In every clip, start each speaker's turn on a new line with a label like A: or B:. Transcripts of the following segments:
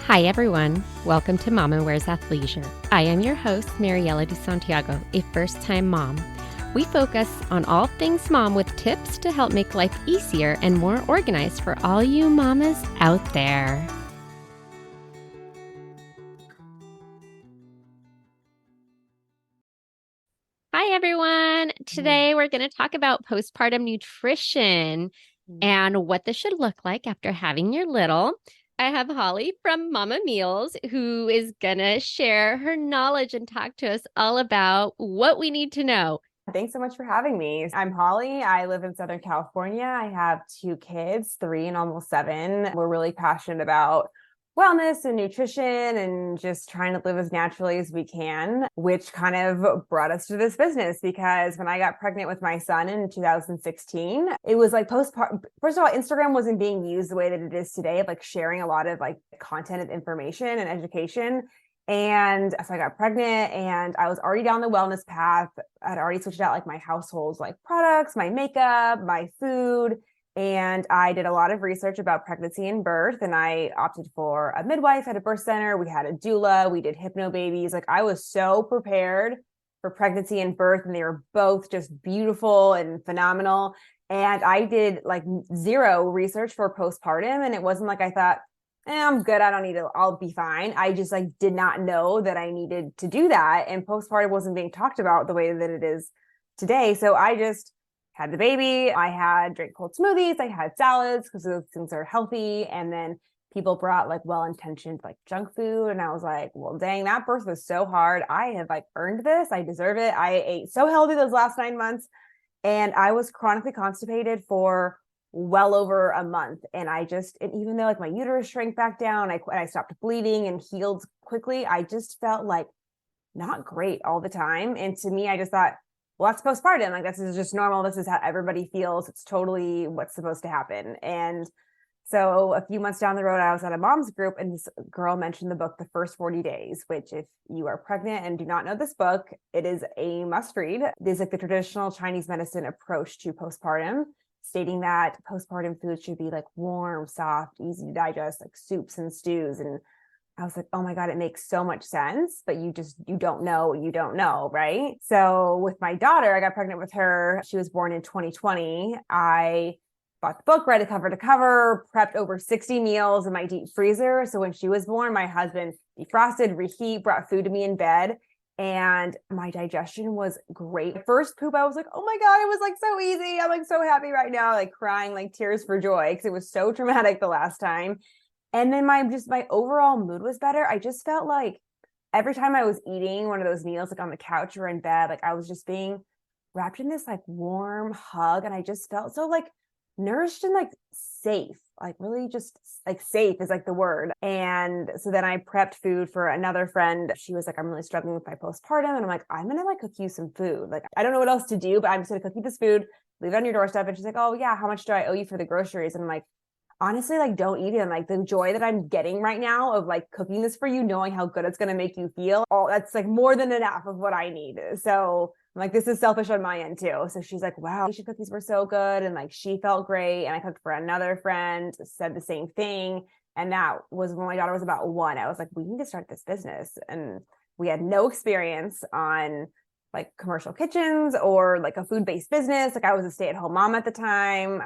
A: Hi, everyone. Welcome to Mama Wears Athleisure. I am your host, Mariela de Santiago, a first-time mom. We focus on all things mom with tips to help make life easier and more organized for all you mamas out there. Hi, everyone. Today, we're going to talk about postpartum nutrition and what this should look like after having your little. I have Holly from Mama Meals who is going to share her knowledge and talk to us all about what we need to know.
B: Thanks so much for having me. I'm Holly. I live in Southern California. I have two kids, 3 and almost 7. We're really passionate about wellness and nutrition and just trying to live as naturally as we can, which kind of brought us to this business because when I got pregnant with my son in 2016, it was like postpartum. First of all, Instagram wasn't being used the way that it is today, like sharing a lot of like content and information and education. And so I got pregnant and I was already down the wellness path. I'd already switched out like my household's like products, my makeup, my food. And I did a lot of research about pregnancy and birth, and I opted for a midwife at a birth center. We had a doula. We did hypno babies. Like I was so prepared for pregnancy and birth, and they were both just beautiful and phenomenal. And I did like zero research for postpartum, and it wasn't like I thought, I'm good. I don't need to, I'll be fine. I just like did not know that I needed to do that. And postpartum wasn't being talked about the way that it is today. So I just had the baby. I had drank cold smoothies. I had salads because those things are healthy. And then people brought like well-intentioned like junk food. And I was like, well, dang, that birth was so hard. I have like earned this. I deserve it. I ate so healthy those last 9 months. And I was chronically constipated for well over a month. And even though like my uterus shrank back down, I stopped bleeding and healed quickly, I just felt like not great all the time. And to me, I just thought, well, that's postpartum. Like this is just normal. This is how everybody feels. It's totally what's supposed to happen. And so a few months down the road, I was at a mom's group and this girl mentioned the book, The First 40 Days, which if you are pregnant and do not know this book, it is a must read. It is like the traditional Chinese medicine approach to postpartum, stating that postpartum food should be like warm, soft, easy to digest, like soups and stews. And I was like, oh my God, it makes so much sense, but you don't know, right? So with my daughter, I got pregnant with her. She was born in 2020. I bought the book, read it cover to cover, prepped over 60 meals in my deep freezer. So when she was born, my husband defrosted, reheat, brought food to me in bed. And my digestion was great. First poop, I was like, oh my God, it was like so easy. I'm like so happy right now, like crying like tears for joy because it was so traumatic the last time. And then my overall mood was better. I just felt like every time I was eating one of those meals, like on the couch or in bed, like I was just being wrapped in this like warm hug. And I just felt so like nourished and like safe, like really just like safe is like the word. And so then I prepped food for another friend. She was like, I'm really struggling with my postpartum. And I'm like, I'm going to like cook you some food. Like, I don't know what else to do, but I'm just going to cook you this food, leave it on your doorstep. And she's like, oh yeah, how much do I owe you for the groceries? And I'm like, honestly, like don't eat it. And like the joy that I'm getting right now of like cooking this for you, knowing how good it's going to make you feel, that's like more than enough of what I need. So I'm like, this is selfish on my end too. So she's like, wow, your cookies were so good. And like, she felt great. And I cooked for another friend, said the same thing. And that was when my daughter was about 1. I was like, we need to start this business. And we had no experience on like commercial kitchens or like a food-based business. Like I was a stay-at-home mom at the time.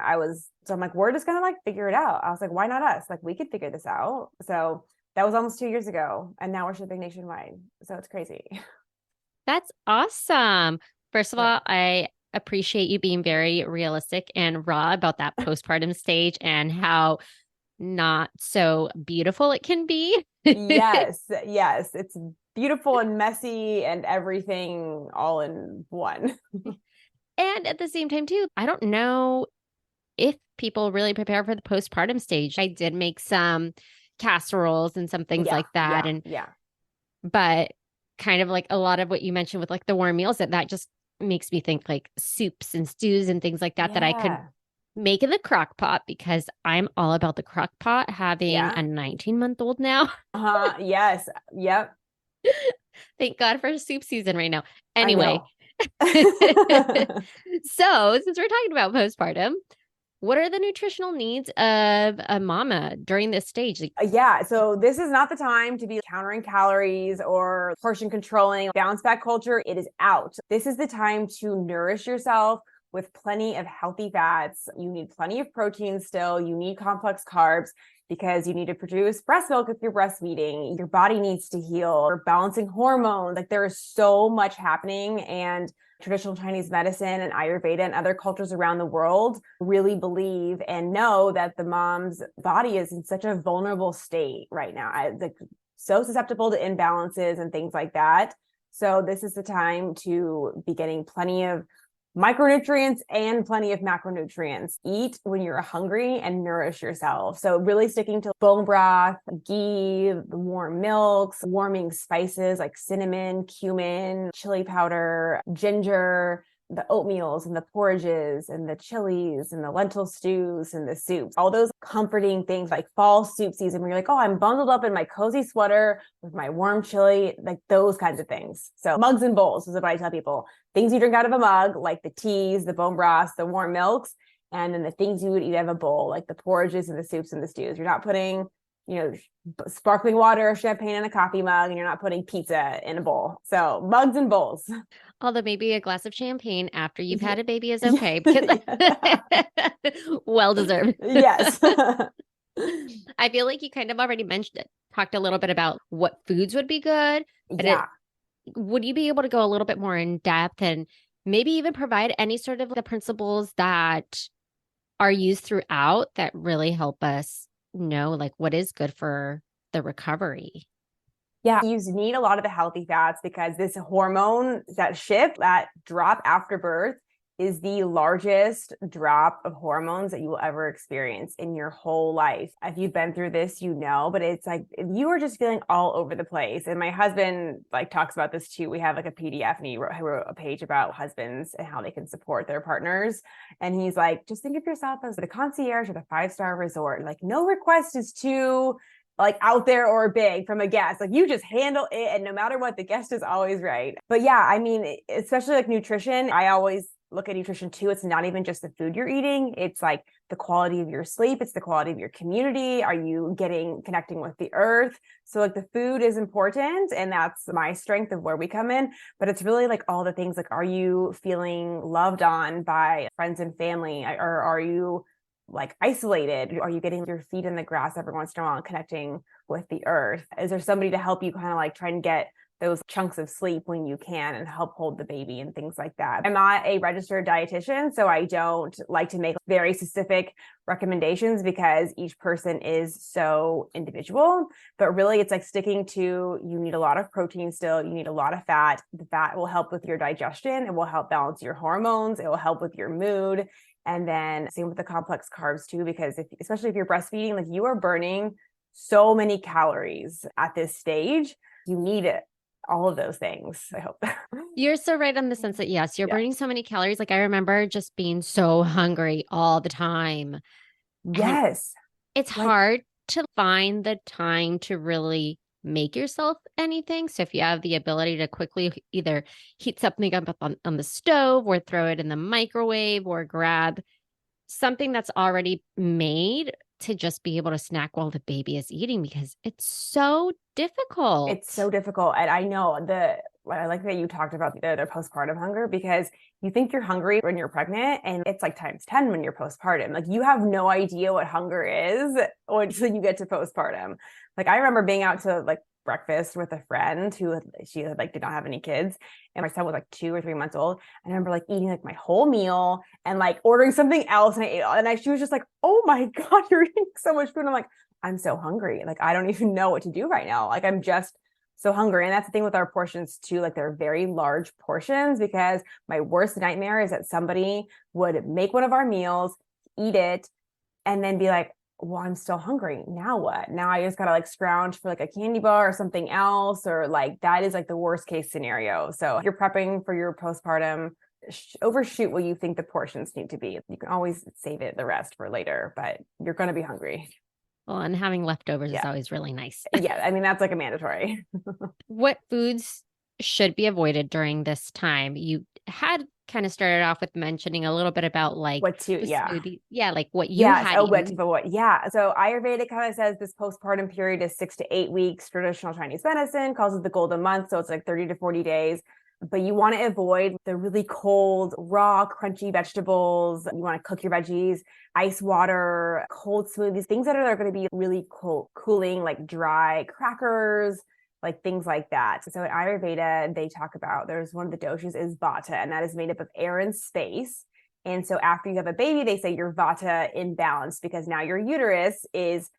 B: So I'm like, we're just gonna like figure it out. I was like, why not us? Like we could figure this out. So that was almost 2 years ago. And now we're shipping nationwide. So it's crazy.
A: That's awesome. First of all, I appreciate you being very realistic and raw about that postpartum stage and how not so beautiful it can be.
B: Yes. It's beautiful and messy and everything all in one.
A: And at the same time, too, I don't know if people really prepare for the postpartum stage. I did make some casseroles and some things like that. But kind of like a lot of what you mentioned with like the warm meals, that just makes me think like soups and stews and things like that that I could make in the crock pot because I'm all about the crock pot, having a 19-month-old now.
B: Yes. Yep.
A: Thank God for soup season right now. Anyway. So since we're talking about postpartum, What are the nutritional needs of a mama during this stage?
B: Yeah. So this is not the time to be countering calories or portion controlling. Bounce back culture, it is out. This is the time to nourish yourself with plenty of healthy fats. You need plenty of protein still. You need complex carbs because you need to produce breast milk if you're breastfeeding. Your body needs to heal. You're balancing hormones. Like there is so much happening, and traditional Chinese medicine and Ayurveda and other cultures around the world really believe and know that the mom's body is in such a vulnerable state right now. Like so susceptible to imbalances and things like that. So this is the time to be getting plenty of micronutrients and plenty of macronutrients. Eat when you're hungry and nourish yourself. So really sticking to bone broth, ghee, warm milks, warming spices like cinnamon, cumin, chili powder, ginger, the oatmeals and the porridges and the chilies and the lentil stews and the soups, all those comforting things like fall soup season where you're like, oh, I'm bundled up in my cozy sweater with my warm chili, like those kinds of things. So mugs and bowls is what I tell people. Things you drink out of a mug, like the teas, the bone broths, the warm milks, and then the things you would eat out of a bowl, like the porridges and the soups and the stews. You're not putting, sparkling water or champagne in a coffee mug, and you're not putting pizza in a bowl. So mugs and bowls.
A: Although maybe a glass of champagne after you've had a baby is okay because well deserved.
B: Yes.
A: I feel like you kind of already mentioned it, talked a little bit about what foods would be good.
B: Yeah.
A: Would you be able to go a little bit more in depth and maybe even provide any sort of the principles that are used throughout that really help us know like what is good for the recovery?
B: Yeah, you need a lot of the healthy fats because this hormone, that shift, that drop after birth is the largest drop of hormones that you will ever experience in your whole life. If you've been through this, but it's like you are just feeling all over the place. And my husband talks about this too. We have a PDF and he wrote a page about husbands and how they can support their partners. And he's like, just think of yourself as the concierge at a 5-star resort. Like no request is too out there or big from a guest. Like you just handle it, and no matter what, the guest is always right. But yeah, I mean, especially nutrition, I always look at nutrition too. It's not even just the food you're eating. It's like the quality of your sleep. It's the quality of your community. Are you connecting with the earth? So the food is important, and that's my strength of where we come in. But it's really all the things are you feeling loved on by friends and family, or are you isolated? Are you getting your feet in the grass every once in a while and connecting with the earth? Is there somebody to help you try and get those chunks of sleep when you can and help hold the baby and things like that? I'm not a registered dietitian, so I don't like to make very specific recommendations because each person is so individual. But really it's sticking to, you need a lot of protein still, you need a lot of fat. The fat will help with your digestion, it will help balance your hormones, it will help with your mood. And then same with the complex carbs too, because especially if you're breastfeeding, you are burning so many calories at this stage. You need it. All of those things, I hope.
A: You're so right in the sense that, yes, you're burning so many calories. I remember just being so hungry all the time.
B: Yes.
A: And it's hard to find the time to really make yourself anything. So if you have the ability to quickly either heat something up on the stove or throw it in the microwave or grab something that's already made to just be able to snack while the baby is eating, because it's so difficult.
B: It's so difficult. And I know I like that you talked about the postpartum hunger, because you think you're hungry when you're pregnant and it's times 10 when you're postpartum. You have no idea what hunger is until you get to postpartum. I remember being out to breakfast with a friend who did not have any kids, and my son was 2 or 3 months old. And I remember eating my whole meal and ordering something else, and I ate all, and she was just like, oh my God, you're eating so much food. And I'm like, I'm so hungry. I don't even know what to do right now. I'm just so hungry. And that's the thing with our portions too. They're very large portions, because my worst nightmare is that somebody would make one of our meals, eat it, and then be like, well, I'm still hungry. Now what? Now I just gotta scrounge for a candy bar or something else, or that is the worst case scenario. So if you're prepping for your postpartum, overshoot what you think the portions need to be. You can always save the rest for later, but you're going to be hungry.
A: Well, and having leftovers is always really nice.
B: Yeah, I mean, that's a mandatory.
A: What foods should be avoided during this time? You had kind of started off with mentioning a little bit about like
B: what to,
A: the
B: yeah.
A: smoothie. Yeah, like what you
B: Yes.
A: had
B: Oh,
A: eaten.
B: but what? Yeah. So Ayurveda kind of says this postpartum period is 6 to 8 weeks. Traditional Chinese medicine calls it the golden month. So it's like 30 to 40 days. But you want to avoid the really cold, raw, crunchy vegetables. You want to cook your veggies, ice water, cold smoothies, things that are going to be really cold, cooling, like dry crackers, like things like that. So in Ayurveda, they talk about there's one of the doshas is vata, and that is made up of air and space. And so after you have a baby, they say your vata imbalanced because now your uterus is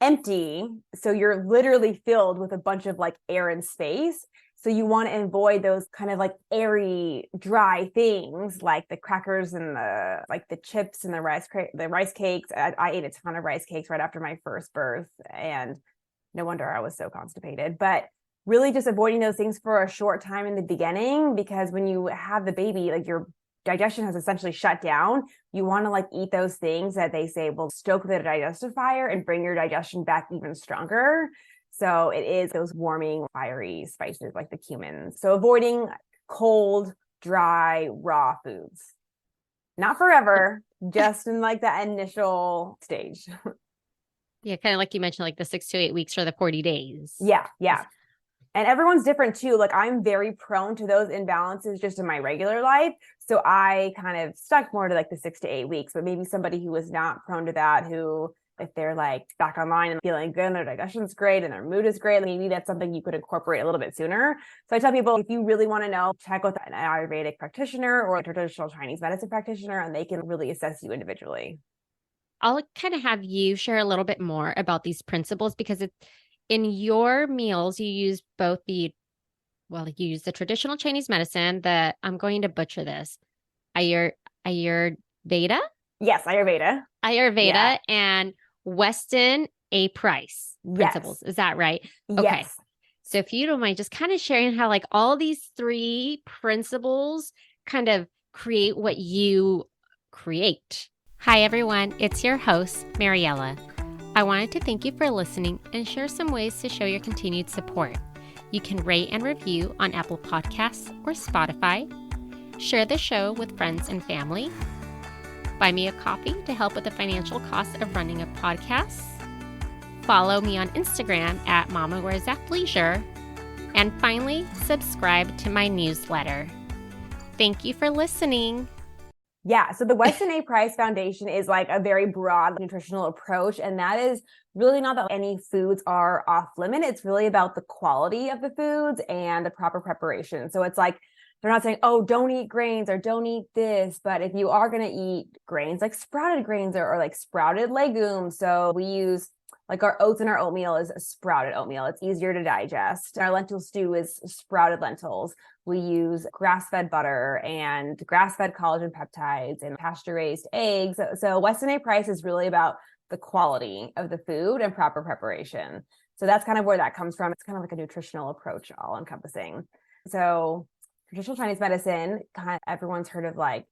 B: empty. So you're literally filled with a bunch of like air and space. So you want to avoid those kind of like airy, dry things like the crackers and the chips and the rice cakes. I ate a ton of rice cakes right after my first birth, and no wonder I was so constipated. But really just avoiding those things for a short time in the beginning, because when you have the baby, like your digestion has essentially shut down. You want to like eat those things that they say will stoke the digestive fire and bring your digestion back even stronger. So it is those warming, fiery spices like the cumin. So avoiding cold, dry, raw foods. Not forever, just in like that initial stage.
A: Yeah, kind of like you mentioned, like the 6 to 8 weeks or the 40 days.
B: Yeah. And everyone's different too. Like I'm very prone to those imbalances just in my regular life. So I kind of stuck more to like the 6 to 8 weeks, but maybe somebody who was not prone to that, who if they're like back online and feeling good and their digestion's great and their mood is great, maybe that's something you could incorporate a little bit sooner. So I tell people, if you really want to know, check with an Ayurvedic practitioner or a traditional Chinese medicine practitioner, and they can really assess you individually.
A: I'll kind of have you share a little bit more about these principles because it's in your meals, you use both you use the traditional Chinese medicine that I'm going to butcher this. Ayurveda?
B: Yes, Ayurveda.
A: Ayurveda and Weston A Price principles.
B: Yes.
A: Is that right?
B: Yes.
A: Okay. So if you don't mind just kind of sharing how like all these three principles kind of create what you create. Hi, everyone. It's your host, Mariella. I wanted to thank you for listening and share some ways to show your continued support. You can rate and review on Apple Podcasts or Spotify. Share the show with friends and family. Buy me a coffee to help with the financial cost of running a podcast. Follow me on Instagram at Mama Wears Athleisure. And finally, subscribe to my newsletter. Thank you for listening.
B: Yeah. So the Weston A. Price Foundation is like a very broad nutritional approach. And that is really not that any foods are off limit. It's really about the quality of the foods and the proper preparation. So it's like, they're not saying, oh, don't eat grains or don't eat this. But if you are going to eat grains, like sprouted grains or like sprouted legumes. So we use like our oats and our oatmeal is sprouted oatmeal. It's easier to digest. Our lentil stew is sprouted lentils. We use grass-fed butter and grass-fed collagen peptides and pasture-raised eggs. So Weston A. Price is really about the quality of the food and proper preparation. So that's kind of where that comes from. It's kind of like a nutritional approach, all encompassing. So traditional Chinese medicine, kind of everyone's heard of like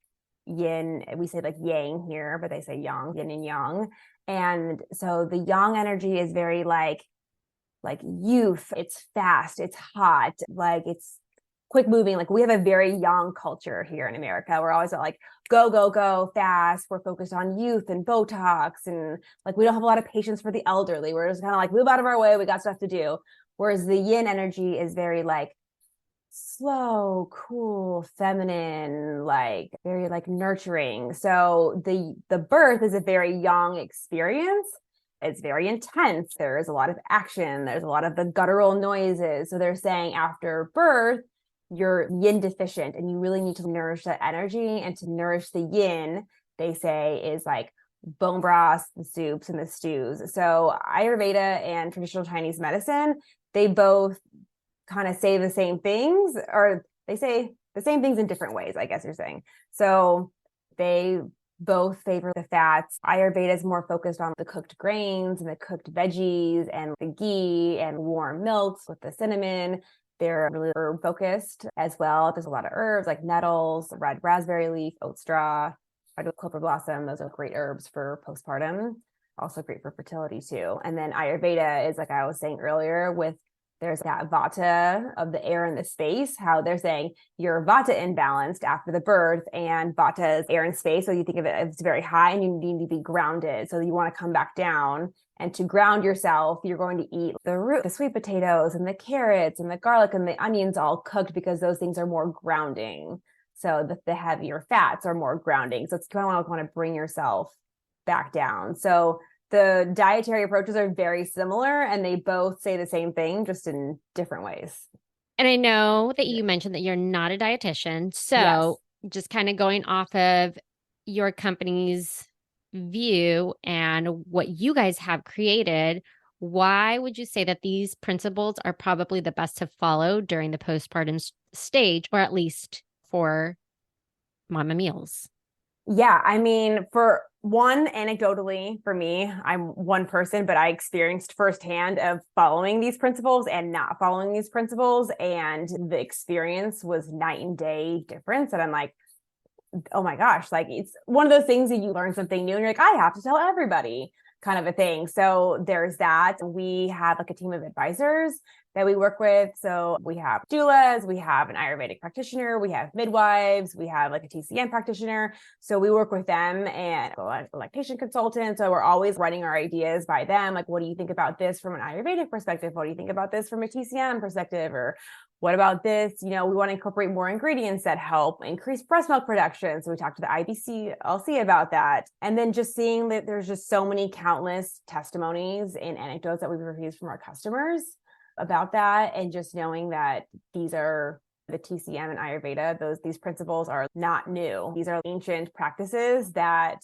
B: yin. We say like yang here, but they say yang, yin and yang. And so the yang energy is very like youth. It's fast, it's hot, like it's quick moving. Like we have a very young culture here in America. We're always like go fast. We're focused on youth and Botox, and like we don't have a lot of patience for the elderly. We're just kind of like move out of our way. We got stuff to do. Whereas the yin energy is very like slow, cool, feminine, like very like nurturing. So the birth is a very young experience. It's very intense. There is a lot of action. There's a lot of the guttural noises. So they're saying after birth, you're yin deficient and you really need to nourish that energy. And to nourish the yin, they say is like bone broths, the soups, and the stews. So Ayurveda and traditional Chinese medicine, they both kind of say the same things, or they say the same things in different ways, I guess you're saying. So they both favor the fats. Ayurveda is more focused on the cooked grains and the cooked veggies and the ghee and warm milks with the cinnamon. They're really herb focused as well. There's a lot of herbs like nettles, red raspberry leaf, oat straw, red clover blossom. Those are great herbs for postpartum. Also great for fertility too. And then Ayurveda is, like I was saying earlier, with There's that vata of the air in the space, how they're saying you're vata imbalanced after the birth, and vata is air and space. So you think of it as very high and you need to be grounded. So you want to come back down. And to ground yourself, you're going to eat the sweet potatoes and the carrots and the garlic and the onions all cooked, because those things are more grounding. So the heavier fats are more grounding. So it's kind of want to bring yourself back down. So the dietary approaches are very similar, and they both say the same thing, just in different ways.
A: And I know that you mentioned that you're not a dietitian. So just kind of going off of your company's view and what you guys have created, why would you say that these principles are probably the best to follow during the postpartum stage, or at least for mama meals?
B: Yeah, I mean, for one, anecdotally, for me, I'm one person, but I experienced firsthand of following these principles and not following these principles. And the experience was night and day difference. And I'm like, oh my gosh, like it's one of those things that you learn something new and you're like, I have to tell everybody, kind of a thing. So there's that. We have like a team of advisors that we work with. So we have doulas, we have an Ayurvedic practitioner, we have midwives, we have like a TCM practitioner. So we work with them, and a lactation consultant. So we're always running our ideas by them. Like, what do you think about this from an Ayurvedic perspective? What do you think about this from a TCM perspective? Or what about this? You know, we want to incorporate more ingredients that help increase breast milk production. So we talked to the IBCLC about that. And then just seeing that there's just so many countless testimonies and anecdotes that we've received from our customers about that. And just knowing that these are the TCM and Ayurveda, these principles are not new. These are ancient practices that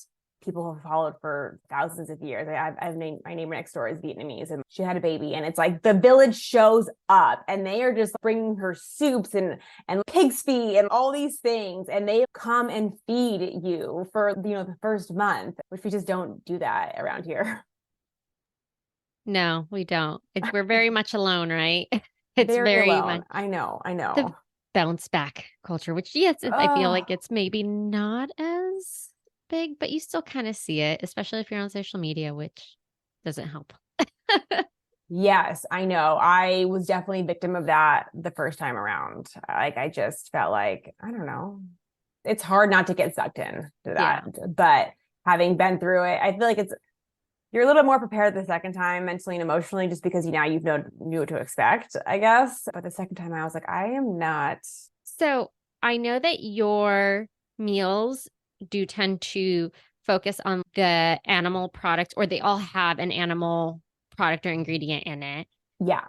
B: people have followed for thousands of years. I've named, my neighbor next door is Vietnamese, and she had a baby, and it's like the village shows up and they are just bringing her soups and pig's feet and all these things. And they come and feed you for, the first month, which we just don't do that around here.
A: No, we don't. We're very much alone, right? It's
B: very
A: very
B: alone.
A: much
B: I know.
A: the bounce back culture, which yes, I feel like
B: Oh,
A: it's maybe not as big, but you still kind of see it, especially if you're on social media, which doesn't help.
B: yes, I know. I was definitely a victim of that the first time around. Like, I just felt like, I don't know, it's hard not to get sucked in to that.
A: Yeah.
B: But having been through it, I feel like you're a little more prepared the second time mentally and emotionally, just because you knew what to expect, I guess. But the second time I was like, I am not.
A: So I know that your meals do tend to focus on the animal product, or they all have an animal product or ingredient in it.
B: Yeah.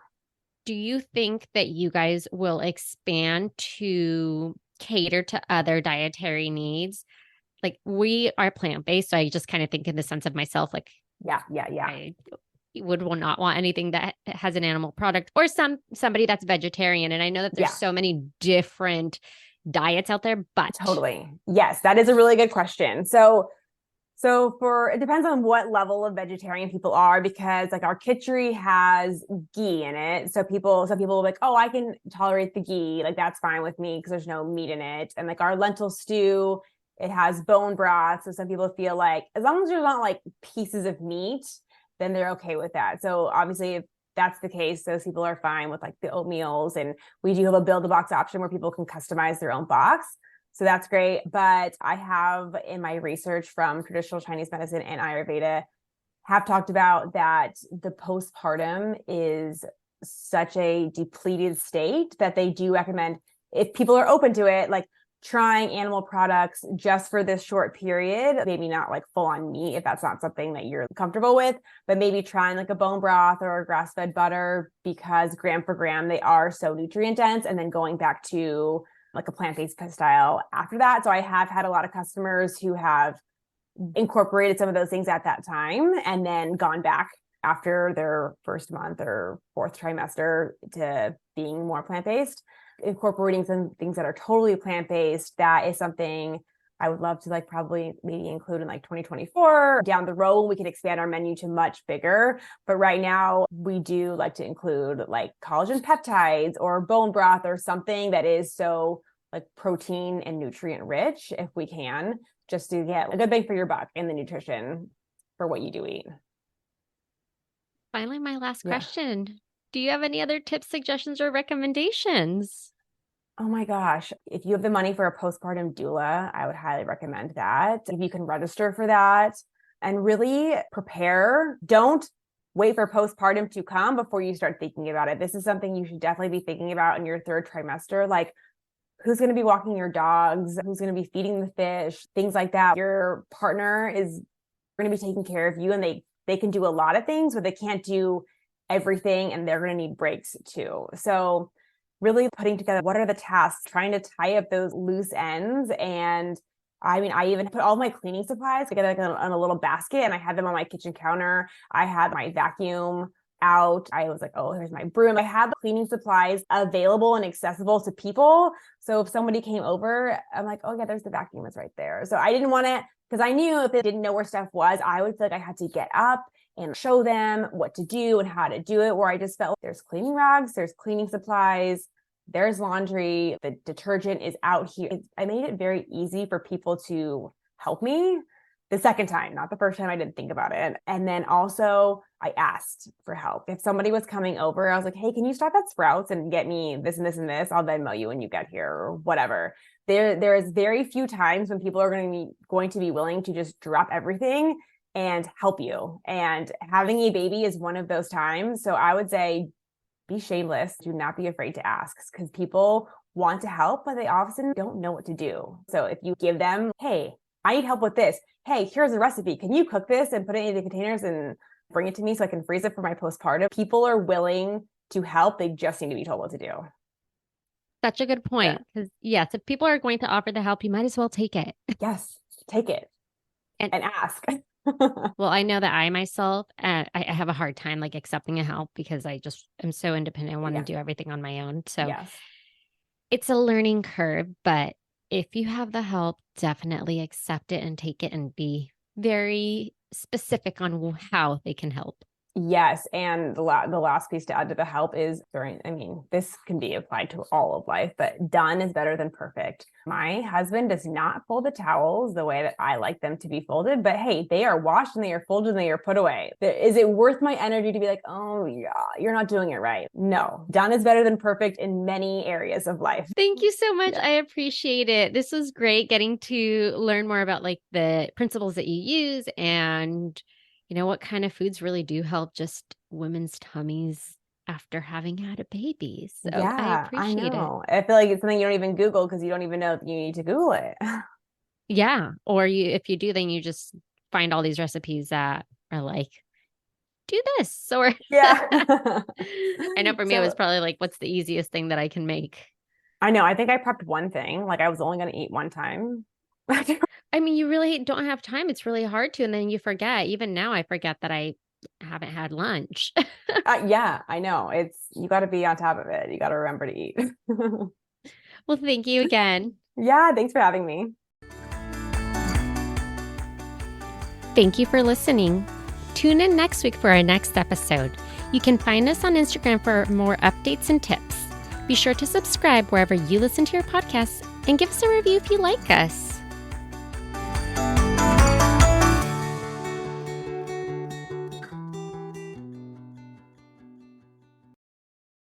A: Do you think that you guys will expand to cater to other dietary needs? Like, we are plant-based, so I just kind of think in the sense of myself, like,
B: Yeah.
A: I would not want anything that has an animal product, or somebody that's vegetarian. And I know that there's so many different diets out there, but
B: totally. Yes, that is a really good question. So it depends on what level of vegetarian people are, because like our khichdi has ghee in it. So some people are like, oh, I can tolerate the ghee. Like, that's fine with me because there's no meat in it. And like our lentil stew, it has bone broth. So some people feel like as long as there's not like pieces of meat, then they're okay with that. So obviously, if that's the case, those people are fine with like the oatmeals. And we do have a build a box option where people can customize their own box. So that's great. But I have, in my research from traditional Chinese medicine and Ayurveda, have talked about that the postpartum is such a depleted state that they do recommend, if people are open to it, like trying animal products just for this short period, maybe not like full on meat if that's not something that you're comfortable with, but maybe trying like a bone broth or a grass-fed butter, because gram for gram, they are so nutrient dense, and then going back to like a plant-based style after that. So I have had a lot of customers who have incorporated some of those things at that time and then gone back after their first month or fourth trimester to being more plant-based, incorporating some things that are totally plant-based. That is something I would love to like probably maybe include in like 2024. Down the road, we can expand our menu to much bigger. But right now, we do like to include like collagen peptides or bone broth or something that is so like protein and nutrient rich, if we can, just to get a good bang for your buck in the nutrition for what you do eat.
A: Finally, my last question. Do you have any other tips, suggestions, or recommendations?
B: Oh my gosh. If you have the money for a postpartum doula, I would highly recommend that. If you can register for that and really prepare, don't wait for postpartum to come before you start thinking about it. This is something you should definitely be thinking about in your third trimester. Like, who's going to be walking your dogs? Who's going to be feeding the fish? Things like that. Your partner is going to be taking care of you, and they can do a lot of things, but they can't do everything, and they're going to need breaks too. So really putting together what are the tasks, trying to tie up those loose ends. And I mean, I even put all my cleaning supplies together on a little basket, and I had them on my kitchen counter. I had my vacuum out. I was like, oh, here's my broom. I had the cleaning supplies available and accessible to people. So if somebody came over, I'm like, oh yeah, there's the vacuum. It's right there. So I didn't want to, because I knew if they didn't know where stuff was, I would feel like I had to get up and show them what to do and how to do it, where I just felt like there's cleaning rags, there's cleaning supplies, there's laundry, the detergent is out here. I made it very easy for people to help me the second time, not the first time. I didn't think about it. And then also I asked for help. If somebody was coming over, I was like, hey, can you stop at Sprouts and get me this and this and this? I'll Venmo you when you get here, or whatever. There is very few times when people are going to be willing to just drop everything and help you. And having a baby is one of those times. So I would say, be shameless. Do not be afraid to ask, because people want to help, but they often don't know what to do. So if you give them, hey, I need help with this. Hey, here's a recipe. Can you cook this and put it in the containers and bring it to me so I can freeze it for my postpartum? People are willing to help. They just need to be told what to do.
A: Such a good point. Because yes, if people are going to offer the help, you might as well take it.
B: Yes, take it and ask.
A: Well, I know that I myself, I have a hard time like accepting a help, because I just am so independent. I want to do everything on my own. So it's a learning curve, but if you have the help, definitely accept it and take it, and be very specific on how they can help.
B: Yes. And the last piece to add to the help is this can be applied to all of life, but done is better than perfect. My husband does not fold the towels the way that I like them to be folded, but hey, they are washed and they are folded and they are put away. Is it worth my energy to be like, oh yeah, you're not doing it right? No, done is better than perfect in many areas of life.
A: Thank you so much. I appreciate it. This was great getting to learn more about like the principles that you use, and what kind of foods really do help just women's tummies after having had a baby. So I appreciate it.
B: I feel like it's something you don't even Google, because you don't even know that you need to Google it.
A: Yeah. Or if you do, then you just find all these recipes that are like, do this. Or I know for me, it was probably like, what's the easiest thing that I can make?
B: I know. I think I prepped one thing. Like, I was only going to eat one time.
A: I mean, you really don't have time. It's really hard to. And then you forget. Even now, I forget that I haven't had lunch.
B: Yeah, I know. You got to be on top of it. You got to remember to eat.
A: Well, thank you again.
B: Yeah, thanks for having me.
A: Thank you for listening. Tune in next week for our next episode. You can find us on Instagram for more updates and tips. Be sure to subscribe wherever you listen to your podcasts, and give us a review if you like us.